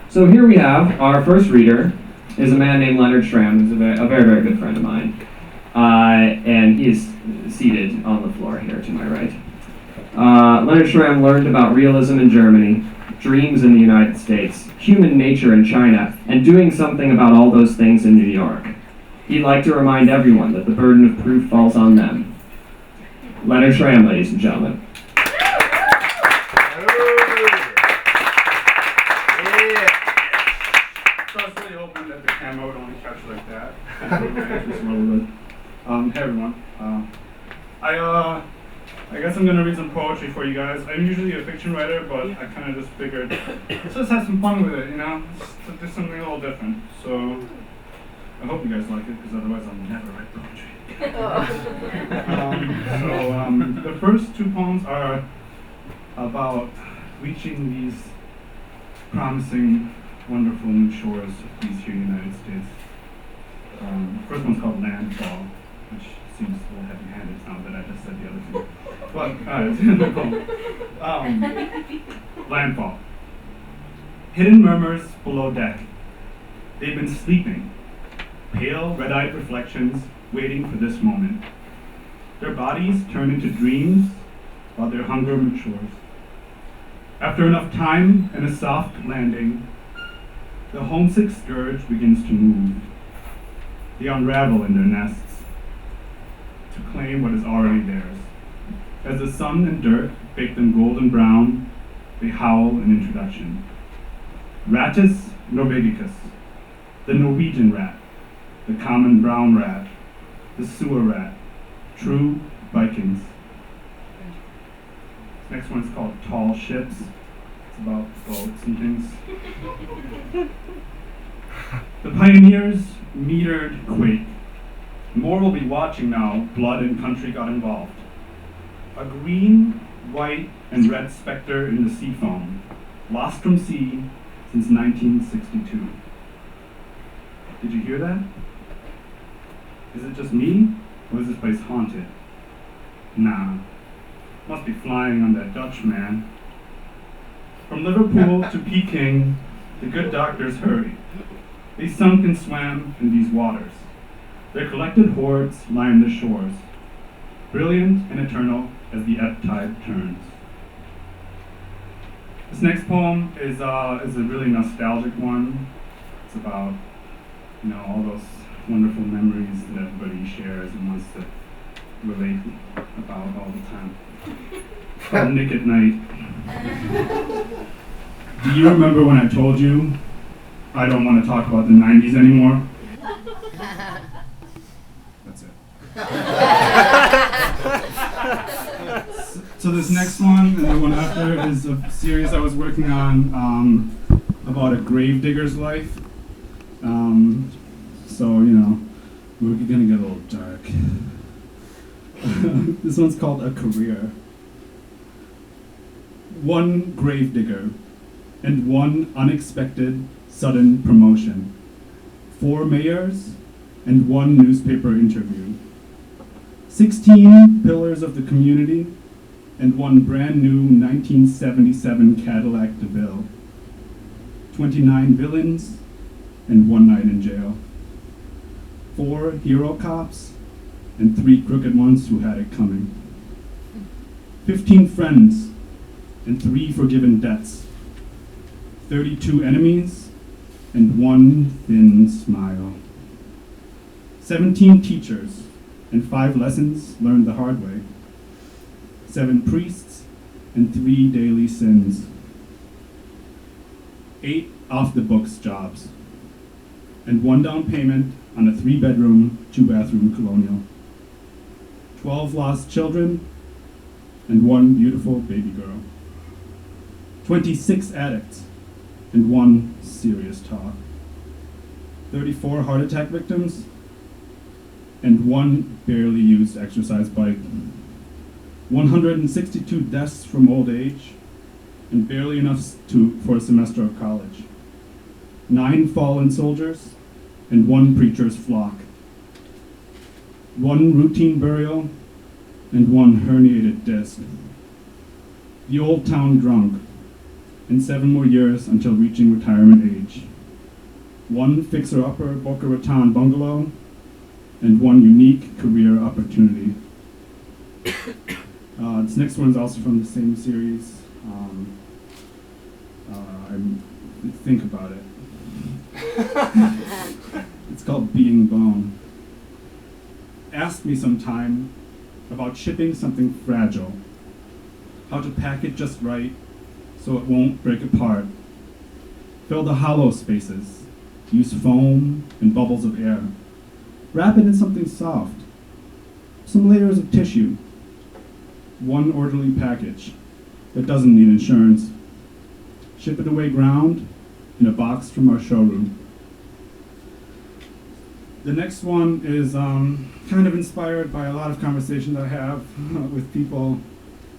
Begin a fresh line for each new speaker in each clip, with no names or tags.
So here we have our first reader is a man named Leonard Schramm, who's a very, very good friend of mine. And he is seated on the floor here to my right. Leonard Schramm learned about realism in Germany, dreams in the United States, human nature in China, and doing something about all those things in New York. He'd like to remind everyone that the burden of proof falls on them. Leonard Schramm, ladies and gentlemen.
Camera would only catch like that. Hey everyone. I guess I'm gonna read some poetry for you guys. I'm usually a fiction writer, but I kind of just figured let's just have some fun with it, you know? Just to do something a little different. So I hope you guys like it, because otherwise I'll never write poetry. The first two poems are about reaching these promising, wonderful new shores of these here United States. The first one's called Landfall, which seems a little heavy-handed now that I just said the other two. But, it's in the poem. Landfall. Hidden murmurs below deck. They've been sleeping. Pale, red-eyed reflections waiting for this moment. Their bodies turn into dreams while their hunger matures. After enough time and a soft landing, the homesick scourge begins to move. They unravel in their nests to claim what is already theirs. As the sun and dirt bake them golden brown, they howl an introduction. Rattus norvegicus, the Norwegian rat, the common brown rat, the sewer rat, true Vikings. This next one is called Tall Ships. It's about boats and things. The pioneers metered quake. More will be watching now. Blood and country got involved. A green, white, and red specter in the sea foam, lost from sea since 1962. Did you hear that? Is it just me, or is this place haunted? Nah, must be flying on that Dutch man. From Liverpool to Peking, the good doctors hurried. They sunk and swam in these waters. Their collected hordes line the shores, brilliant and eternal as the ebb tide turns. This next poem is a really nostalgic one. It's about, all those wonderful memories that everybody shares and wants to relate about all the time. It's called Nick at Night. Do you remember when I told you I don't want to talk about the 90s anymore? That's it. So this next one and the one after is a series I was working on about a grave digger's life. We're gonna get a little dark. This one's called A Career. One grave digger and one unexpected sudden promotion. 4 mayors and 1 newspaper interview. 16 pillars of the community and 1 brand new 1977 Cadillac DeVille. 29 villains and 1 night in jail. 4 hero cops and 3 crooked ones who had it coming. 15 friends and 3 forgiven debts. 32 enemies and 1 thin smile. 17 teachers and 5 lessons learned the hard way. 7 priests and 3 daily sins. 8 off-the-books jobs. And 1 down payment on a 3-bedroom, 2-bathroom colonial. 12 lost children and 1 beautiful baby girl. 26 addicts and 1 serious talk. 34 heart attack victims and 1 barely used exercise bike. 162 deaths from old age and barely enough for a semester of college. 9 fallen soldiers and 1 preacher's flock. 1 routine burial and 1 herniated disc. The old town drunk and 7 more years until reaching retirement age. 1 fixer-upper Boca Raton bungalow, and 1 unique career opportunity. This next one is also from the same series. Think about it. It's called Being Bone. Ask me sometime about shipping something fragile, how to pack it just right so it won't break apart. Fill the hollow spaces, use foam and bubbles of air. Wrap it in something soft, some layers of tissue. 1 orderly package that doesn't need insurance. Ship it away ground in a box from our showroom. The next one is kind of inspired by a lot of conversation that I have with people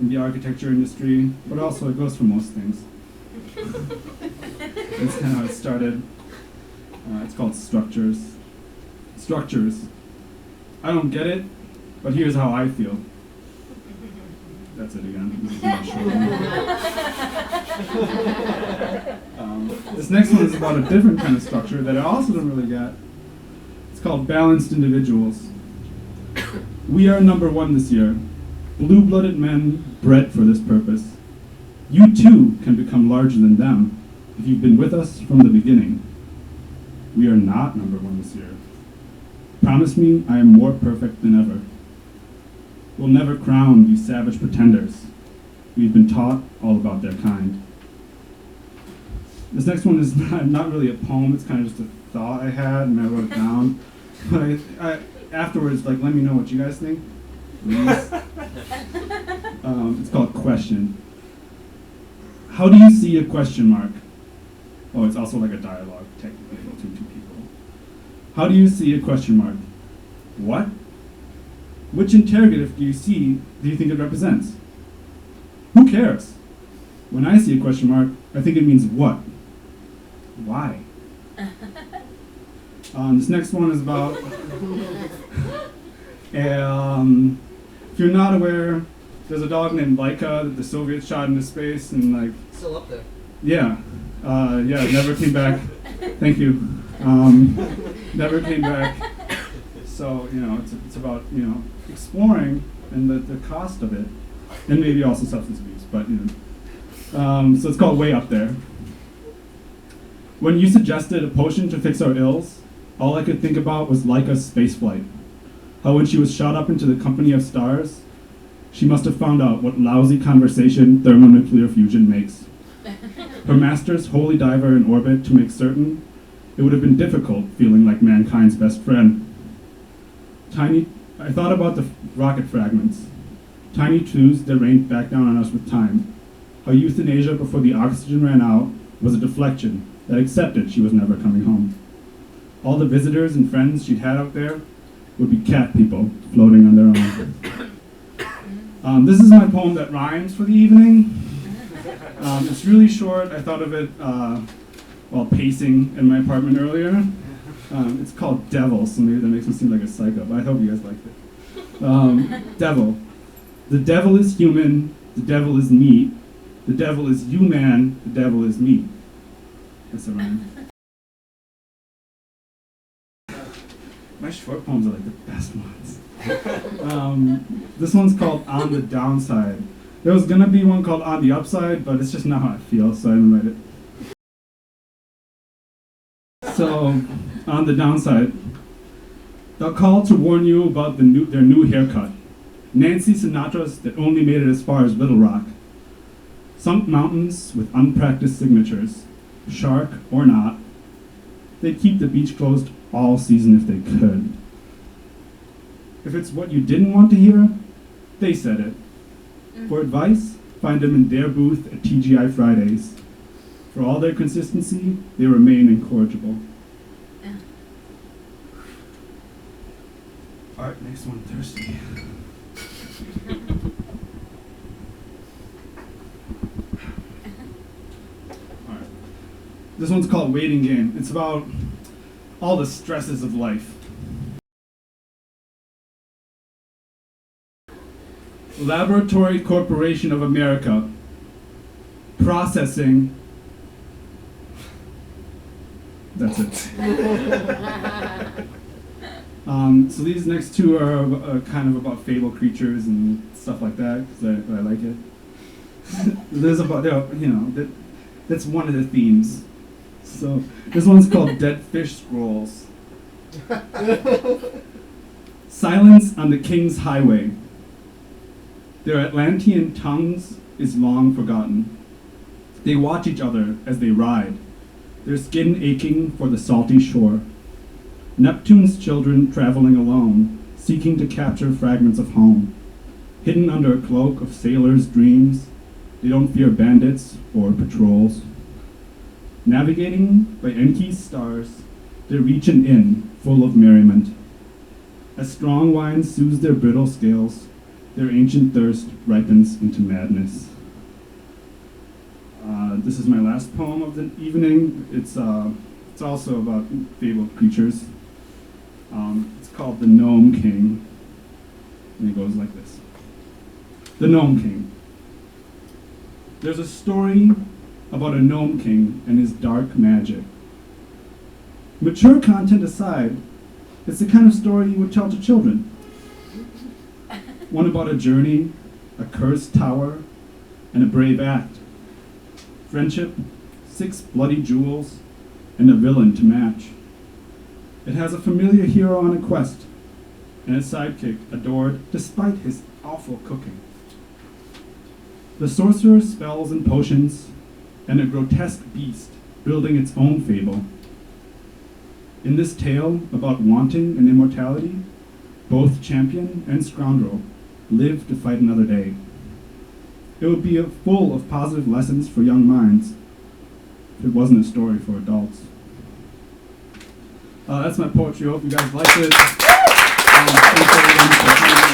in the architecture industry, but also it goes for most things. That's kind of how it started. It's called Structures. Structures. I don't get it, but here's how I feel. That's it again. This is not short. This next one is about a different kind of structure that I also don't really get. It's called Balanced Individuals. We are number 1 this year. Blue-blooded men bred for this purpose. You too can become larger than them if you've been with us from the beginning. We are not number 1 this year. Promise me I am more perfect than ever. We'll never crown these savage pretenders. We've been taught all about their kind. This next one is not really a poem, it's kind of just a thought I had and I wrote it down. But I afterwards, let me know what you guys think. It's called Question. How do you see a question mark? Oh, it's also like a dialogue, technically, between 2 people. How do you see a question mark? What? Which interrogative do you think it represents? Who cares? When I see a question mark, I think it means what? Why? This next one is about, if you're not aware, there's a dog named Laika that the Soviets shot into space and
Still up there.
Yeah, never came back. Thank you. Never came back. So, it's about, exploring and the cost of it, and maybe also substance abuse, but, so it's called Way Up There. When you suggested a potion to fix our ills, all I could think about was Laika's spaceflight. How when she was shot up into the company of stars, she must have found out what lousy conversation thermonuclear fusion makes. Her master's holy diver in orbit to make certain it would have been difficult feeling like mankind's best friend. I thought about the rocket fragments, tiny tubes that rained back down on us with time. How euthanasia before the oxygen ran out was a deflection that accepted she was never coming home. All the visitors and friends she'd had out there would be cat people floating on their own. This is my poem that rhymes for the evening. It's really short. I thought of it while pacing in my apartment earlier. It's called Devil, so maybe that makes me seem like a psycho, but I hope you guys liked it. Devil. The devil is human, the devil is meat, the devil is you man, the devil is me. That's a rhyme. My short poems are like the best ones. This one's called On the Downside. There was gonna be one called On the Upside, but it's just not how I feel, so I didn't write it. So, on the downside, they'll call to warn you about their new haircut. Nancy Sinatra's that only made it as far as Little Rock. Sunk mountains with unpracticed signatures, shark or not. They'd keep the beach closed all season if they could. If it's what you didn't want to hear, they said it. For advice, find them in their booth at TGI Fridays. For all their consistency, they remain incorrigible. All right, next one, Thirsty. All right. This one's called Waiting Game. It's about all the stresses of life. Laboratory Corporation of America. processing. That's it. So these next two are kind of about fable creatures and stuff like that, because I like it. There's about, that's one of the themes. So this one's called Dead Fish Scrolls. Silence on the King's Highway. Their Atlantean tongues is long forgotten. They watch each other as they ride, their skin aching for the salty shore. Neptune's children traveling alone, seeking to capture fragments of home. Hidden under a cloak of sailors' dreams, they don't fear bandits or patrols. Navigating by Enki's stars, they reach an inn full of merriment. As strong wine soothes their brittle scales, their ancient thirst ripens into madness. This is my last poem of the evening. It's also about fabled creatures. It's called The Gnome King, and it goes like this. The Gnome King. There's a story about a gnome king and his dark magic. Mature content aside, it's the kind of story you would tell to children. One about a journey, a cursed tower, and a brave act. Friendship, 6 bloody jewels, and a villain to match. It has a familiar hero on a quest, and a sidekick adored despite his awful cooking. The sorcerer's spells and potions, and a grotesque beast building its own fable. In this tale about wanting and immortality, both champion and scoundrel live to fight another day. It would be full of positive lessons for young minds if it wasn't a story for adults. That's my poetry. I hope you guys liked it. Thanks everyone for coming.